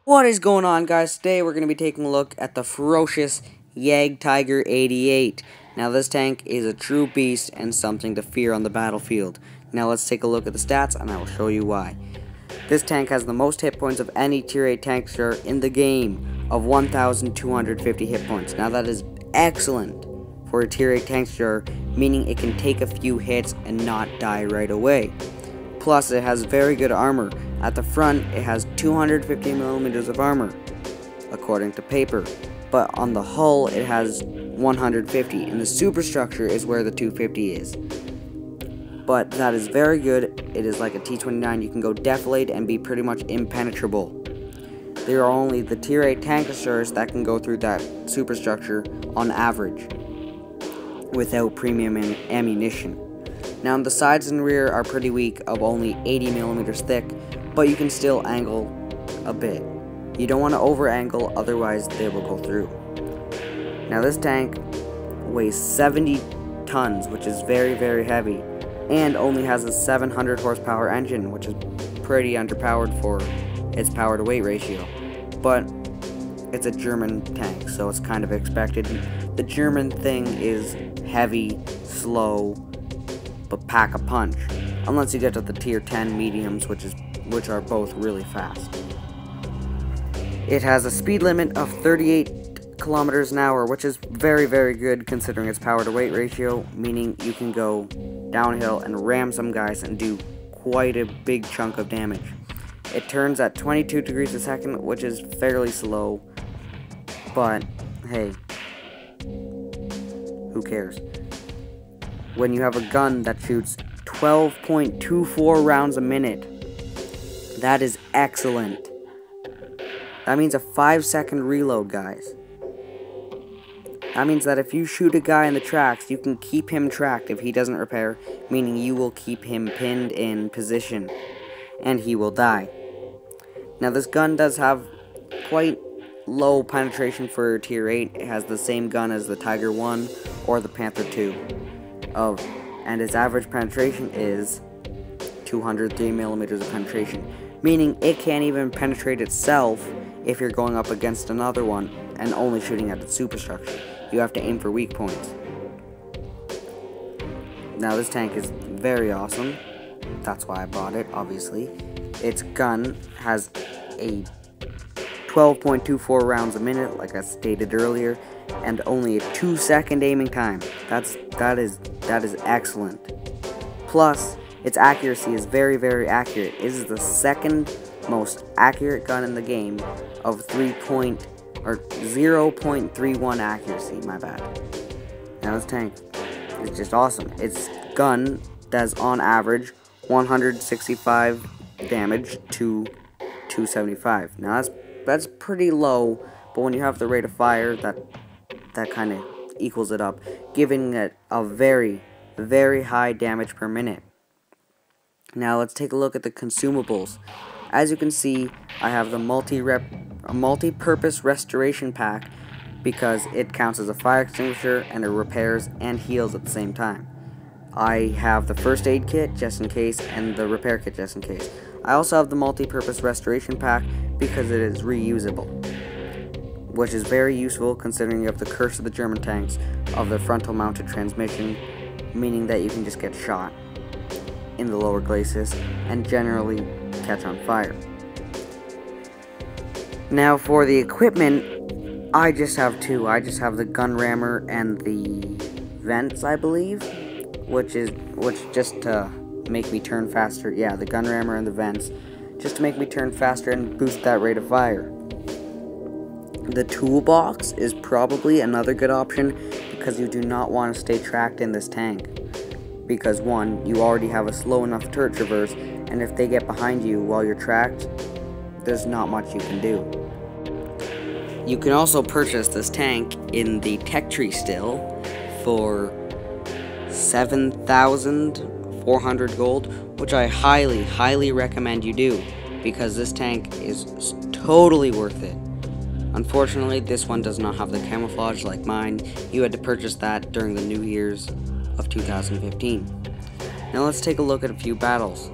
What is going on, guys? Today we're going to be taking a look at the ferocious Jtiger 88. Now this tank is a true beast and something to fear on the battlefield. Now let's take a look at the stats and I will show you why. This tank has the most hit points of any tier 8 tankster in the game of 1,250 hit points. Now that is excellent for a tier 8 tankster, meaning it can take a few hits and not die right away. Plus it has very good armor. At the front, it has 250mm of armor, according to paper, but on the hull, it has 150, and the superstructure is where the 250 is. But that is very good. It is like a T-29. You can go defilade and be pretty much impenetrable. There are only the tier 8 tanksters that can go through that superstructure on average, without premium ammunition. Now the sides and rear are pretty weak, of only 80mm thick, but you can still angle a bit. You don't want to over angle, otherwise they will go through. Now this tank weighs 70 tons, which is very heavy, and only has a 700 horsepower engine, which is pretty underpowered for its power to weight ratio. But it's a German tank, so it's kind of expected. The German thing is heavy, slow, but pack a punch, unless you get to the tier 10 mediums, which are both really fast. It has a speed limit of 38 kilometers an hour, which is very good considering its power to weight ratio, meaning you can go downhill and ram some guys and do quite a big chunk of damage. It turns at 22 degrees a second, which is fairly slow, but hey, who cares? When you have a gun that shoots 12.24 rounds a minute, that is excellent. That means a 5-second reload, guys. That means that if you shoot a guy in the tracks, you can keep him tracked if he doesn't repair, meaning you will keep him pinned in position, and he will die. Now this gun does have quite low penetration for tier 8. It has the same gun as the Tiger 1 or the Panther 2. And its average penetration is 203mm of penetration, meaning it can't even penetrate itself if you're going up against another one and only shooting at the superstructure. You have to aim for weak points. Now this tank is very awesome. That's why I bought it, obviously. Its gun has a 12.24 rounds a minute, like I stated earlier, and only a 2-second aiming time. That is excellent. Plus, its accuracy is very accurate. It is the second most accurate gun in the game of 0.31 accuracy. My bad. Now this tank is just awesome. Its gun does on average 165 damage to 275. Now that's pretty low, but when you have the rate of fire, that kind of equals it up, giving it a very high damage per minute. Now let's take a look at the consumables. As you can see, I have the multi-purpose restoration pack because it counts as a fire extinguisher and it repairs and heals at the same time. I have the first aid kit just in case and the repair kit just in case. I also have the multi-purpose restoration pack because it is reusable, which is very useful considering you have the curse of the German tanks of the frontal mounted transmission, meaning that you can just get shot in the lower glacis and generally catch on fire. Now for the equipment, I just have two. I just have the gun rammer and the vents, I believe, which just to make me turn faster. Yeah, the gun rammer and the vents, just to make me turn faster and boost that rate of fire. The Toolbox is probably another good option because you do not want to stay tracked in this tank. Because one, you already have a slow enough turret traverse, and if they get behind you while you're tracked, there's not much you can do. You can also purchase this tank in the tech tree still for 7,400 gold, which I highly recommend you do, because this tank is totally worth it. Unfortunately, this one does not have the camouflage like mine. You had to purchase that during the New Year's of 2015. Now let's take a look at a few battles.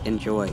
Enjoy.